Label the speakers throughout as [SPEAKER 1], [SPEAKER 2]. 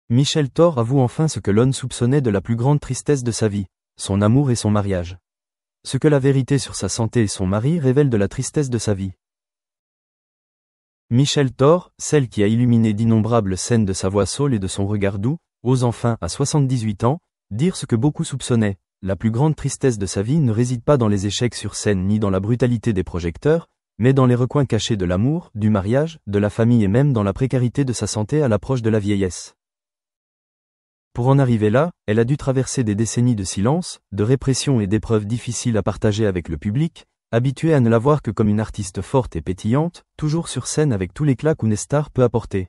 [SPEAKER 1] Michel Thor avoue enfin ce que l'on soupçonnait de la plus grande tristesse de sa vie, son amour et son mariage. Ce que la vérité sur sa santé et son mari révèle de la tristesse de sa vie. Michel Thor, celle qui a illuminé d'innombrables scènes de sa voix saule et de son regard doux, ose enfin, à 78 ans, dire ce que beaucoup soupçonnaient. La plus grande tristesse de sa vie ne réside pas dans les échecs sur scène ni dans la brutalité des projecteurs, mais dans les recoins cachés de l'amour, du mariage, de la famille et même dans la précarité de sa santé à l'approche de la vieillesse. Pour en arriver là, elle a dû traverser des décennies de silence, de répression et d'épreuves difficiles à partager avec le public, habituée à ne la voir que comme une artiste forte et pétillante, toujours sur scène avec tout l'éclat qu'une star peut apporter.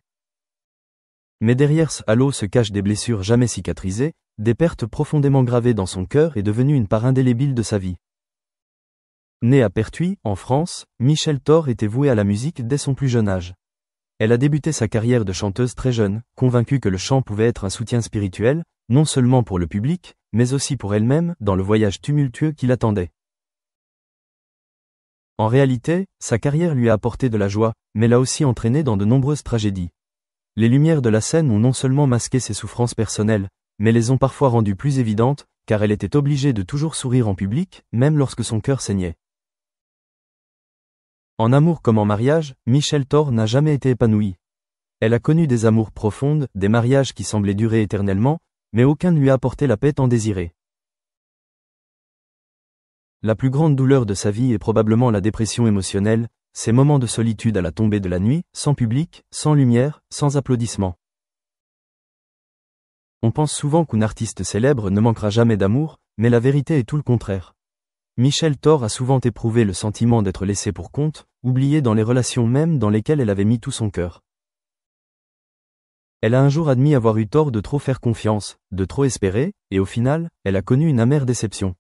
[SPEAKER 1] Mais derrière ce halo se cachent des blessures jamais cicatrisées, des pertes profondément gravées dans son cœur et devenues une part indélébile de sa vie. Née à Pertuis, en France, Michel Thor était vouée à la musique dès son plus jeune âge. Elle a débuté sa carrière de chanteuse très jeune, convaincue que le chant pouvait être un soutien spirituel, non seulement pour le public, mais aussi pour elle-même, dans le voyage tumultueux qui l'attendait. En réalité, sa carrière lui a apporté de la joie, mais l'a aussi entraînée dans de nombreuses tragédies. Les lumières de la scène ont non seulement masqué ses souffrances personnelles, mais les ont parfois rendues plus évidentes, car elle était obligée de toujours sourire en public, même lorsque son cœur saignait. En amour comme en mariage, Michel Thor n'a jamais été épanouie. Elle a connu des amours profondes, des mariages qui semblaient durer éternellement, mais aucun ne lui a apporté la paix tant désirée. La plus grande douleur de sa vie est probablement la dépression émotionnelle, ces moments de solitude à la tombée de la nuit, sans public, sans lumière, sans applaudissements. On pense souvent qu'une artiste célèbre ne manquera jamais d'amour, mais la vérité est tout le contraire. Michel Thor a souvent éprouvé le sentiment d'être laissée pour compte, oubliée dans les relations même dans lesquelles elle avait mis tout son cœur. Elle a un jour admis avoir eu tort de trop faire confiance, de trop espérer, et au final, elle a connu une amère déception.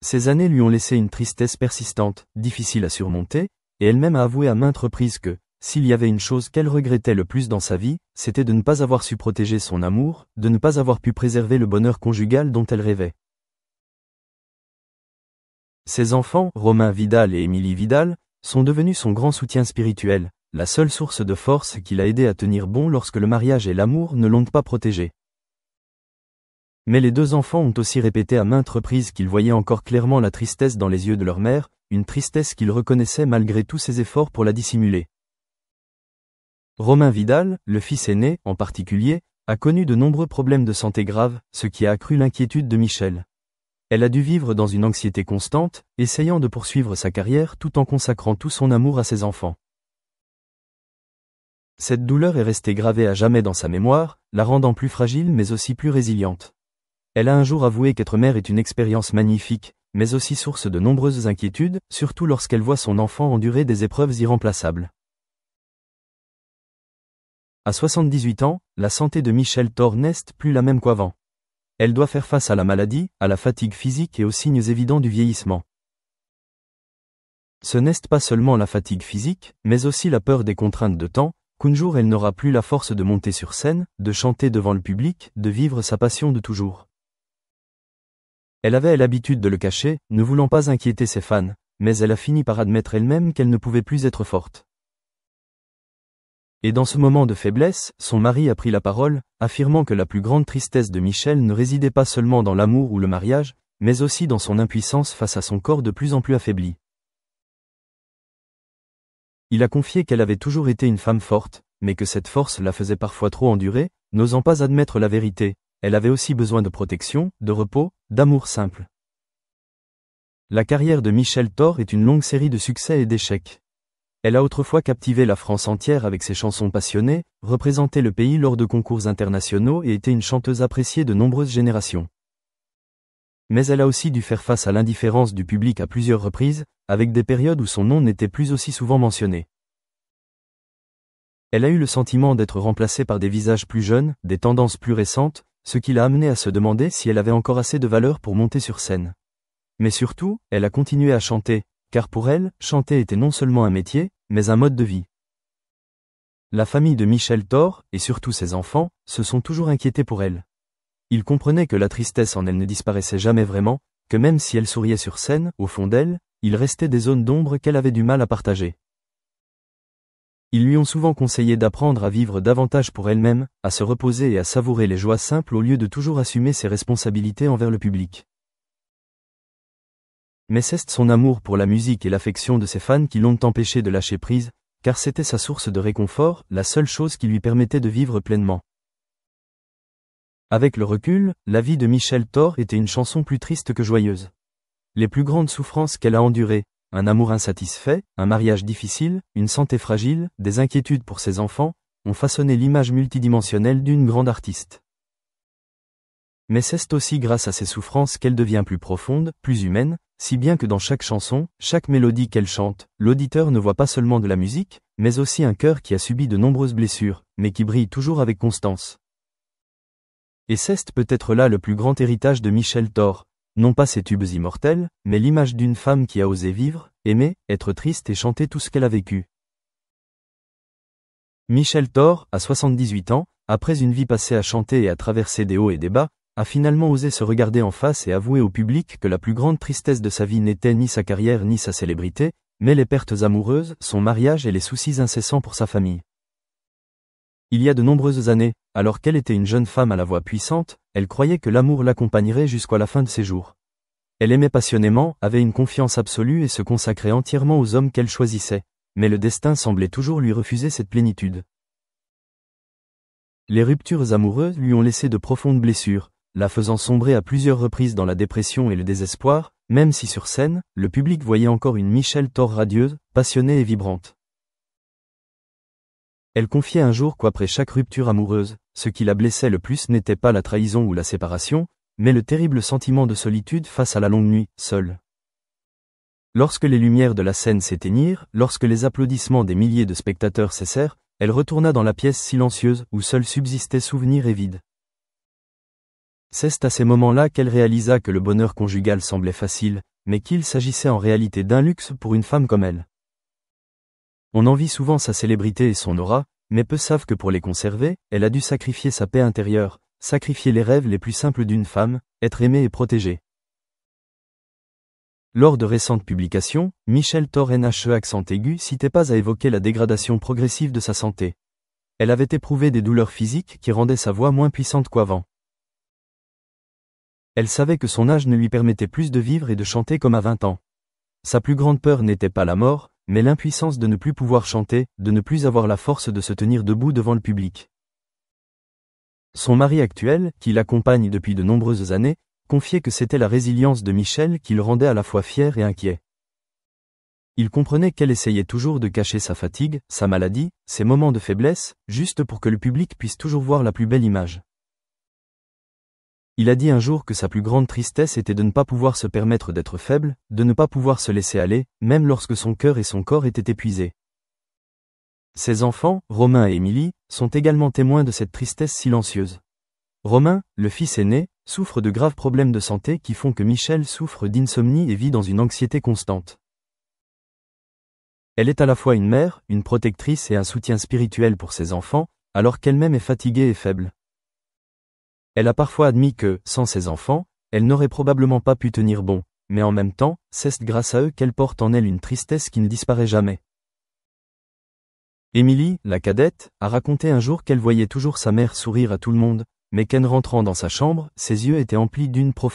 [SPEAKER 1] Ces années lui ont laissé une tristesse persistante, difficile à surmonter, et elle-même a avoué à maintes reprises que, s'il y avait une chose qu'elle regrettait le plus dans sa vie, c'était de ne pas avoir su protéger son amour, de ne pas avoir pu préserver le bonheur conjugal dont elle rêvait. Ses enfants, Romain Vidal et Émilie Vidal, sont devenus son grand soutien spirituel, la seule source de force qui l'a aidé à tenir bon lorsque le mariage et l'amour ne l'ont pas protégé. Mais les deux enfants ont aussi répété à maintes reprises qu'ils voyaient encore clairement la tristesse dans les yeux de leur mère, une tristesse qu'ils reconnaissaient malgré tous ses efforts pour la dissimuler. Romain Vidal, le fils aîné, en particulier, a connu de nombreux problèmes de santé graves, ce qui a accru l'inquiétude de Michel. Elle a dû vivre dans une anxiété constante, essayant de poursuivre sa carrière tout en consacrant tout son amour à ses enfants. Cette douleur est restée gravée à jamais dans sa mémoire, la rendant plus fragile mais aussi plus résiliente. Elle a un jour avoué qu'être mère est une expérience magnifique, mais aussi source de nombreuses inquiétudes, surtout lorsqu'elle voit son enfant endurer des épreuves irremplaçables. À 78 ans, la santé de Michel Thor n'est plus la même qu'avant. Elle doit faire face à la maladie, à la fatigue physique et aux signes évidents du vieillissement. Ce n'est pas seulement la fatigue physique, mais aussi la peur des contraintes de temps, qu'un jour elle n'aura plus la force de monter sur scène, de chanter devant le public, de vivre sa passion de toujours. Elle avait l'habitude de le cacher, ne voulant pas inquiéter ses fans, mais elle a fini par admettre elle-même qu'elle ne pouvait plus être forte. Et dans ce moment de faiblesse, son mari a pris la parole, affirmant que la plus grande tristesse de Michel ne résidait pas seulement dans l'amour ou le mariage, mais aussi dans son impuissance face à son corps de plus en plus affaibli. Il a confié qu'elle avait toujours été une femme forte, mais que cette force la faisait parfois trop endurer, n'osant pas admettre la vérité. Elle avait aussi besoin de protection, de repos, d'amour simple. La carrière de Michel Thor est une longue série de succès et d'échecs. Elle a autrefois captivé la France entière avec ses chansons passionnées, représenté le pays lors de concours internationaux et été une chanteuse appréciée de nombreuses générations. Mais elle a aussi dû faire face à l'indifférence du public à plusieurs reprises, avec des périodes où son nom n'était plus aussi souvent mentionné. Elle a eu le sentiment d'être remplacée par des visages plus jeunes, des tendances plus récentes, ce qui l'a amenée à se demander si elle avait encore assez de valeur pour monter sur scène. Mais surtout, elle a continué à chanter, car pour elle, chanter était non seulement un métier, mais un mode de vie. La famille de Michel Thor, et surtout ses enfants, se sont toujours inquiétés pour elle. Ils comprenaient que la tristesse en elle ne disparaissait jamais vraiment, que même si elle souriait sur scène, au fond d'elle, il restait des zones d'ombre qu'elle avait du mal à partager. Ils lui ont souvent conseillé d'apprendre à vivre davantage pour elle-même, à se reposer et à savourer les joies simples au lieu de toujours assumer ses responsabilités envers le public. Mais c'est son amour pour la musique et l'affection de ses fans qui l'ont empêché de lâcher prise, car c'était sa source de réconfort, la seule chose qui lui permettait de vivre pleinement. Avec le recul, la vie de Michel Thor était une chanson plus triste que joyeuse. Les plus grandes souffrances qu'elle a endurées, un amour insatisfait, un mariage difficile, une santé fragile, des inquiétudes pour ses enfants, ont façonné l'image multidimensionnelle d'une grande artiste. Mais c'est aussi grâce à ces souffrances qu'elle devient plus profonde, plus humaine, si bien que dans chaque chanson, chaque mélodie qu'elle chante, l'auditeur ne voit pas seulement de la musique, mais aussi un cœur qui a subi de nombreuses blessures, mais qui brille toujours avec constance. Et c'est peut-être là le plus grand héritage de Michel Thor, non pas ses tubes immortels, mais l'image d'une femme qui a osé vivre, aimer, être triste et chanter tout ce qu'elle a vécu. Michel Thor, à 78 ans, après une vie passée à chanter et à traverser des hauts et des bas, a finalement osé se regarder en face et avouer au public que la plus grande tristesse de sa vie n'était ni sa carrière ni sa célébrité, mais les pertes amoureuses, son mariage et les soucis incessants pour sa famille. Il y a de nombreuses années, alors qu'elle était une jeune femme à la voix puissante, elle croyait que l'amour l'accompagnerait jusqu'à la fin de ses jours. Elle aimait passionnément, avait une confiance absolue et se consacrait entièrement aux hommes qu'elle choisissait, mais le destin semblait toujours lui refuser cette plénitude. Les ruptures amoureuses lui ont laissé de profondes blessures, la faisant sombrer à plusieurs reprises dans la dépression et le désespoir, même si sur scène, le public voyait encore une Michel Thor radieuse, passionnée et vibrante. Elle confiait un jour qu'après chaque rupture amoureuse, ce qui la blessait le plus n'était pas la trahison ou la séparation, mais le terrible sentiment de solitude face à la longue nuit, seule. Lorsque les lumières de la scène s'éteignirent, lorsque les applaudissements des milliers de spectateurs cessèrent, elle retourna dans la pièce silencieuse où seul subsistait souvenir et vide. C'est à ces moments-là qu'elle réalisa que le bonheur conjugal semblait facile, mais qu'il s'agissait en réalité d'un luxe pour une femme comme elle. On envie souvent sa célébrité et son aura, mais peu savent que pour les conserver, elle a dû sacrifier sa paix intérieure, sacrifier les rêves les plus simples d'une femme, être aimée et protégée. Lors de récentes publications, Michel Thor NHE accent aigu citait pas à évoquer la dégradation progressive de sa santé. Elle avait éprouvé des douleurs physiques qui rendaient sa voix moins puissante qu'avant. Elle savait que son âge ne lui permettait plus de vivre et de chanter comme à 20 ans. Sa plus grande peur n'était pas la mort, mais l'impuissance de ne plus pouvoir chanter, de ne plus avoir la force de se tenir debout devant le public. Son mari actuel, qui l'accompagne depuis de nombreuses années, confiait que c'était la résilience de Michel qui le rendait à la fois fier et inquiet. Il comprenait qu'elle essayait toujours de cacher sa fatigue, sa maladie, ses moments de faiblesse, juste pour que le public puisse toujours voir la plus belle image. Il a dit un jour que sa plus grande tristesse était de ne pas pouvoir se permettre d'être faible, de ne pas pouvoir se laisser aller, même lorsque son cœur et son corps étaient épuisés. Ses enfants, Romain et Émilie, sont également témoins de cette tristesse silencieuse. Romain, le fils aîné, souffre de graves problèmes de santé qui font que Michel souffre d'insomnie et vit dans une anxiété constante. Elle est à la fois une mère, une protectrice et un soutien spirituel pour ses enfants, alors qu'elle-même est fatiguée et faible. Elle a parfois admis que, sans ses enfants, elle n'aurait probablement pas pu tenir bon, mais en même temps, c'est grâce à eux qu'elle porte en elle une tristesse qui ne disparaît jamais. Émilie, la cadette, a raconté un jour qu'elle voyait toujours sa mère sourire à tout le monde, mais qu'en rentrant dans sa chambre, ses yeux étaient emplis d'une profonde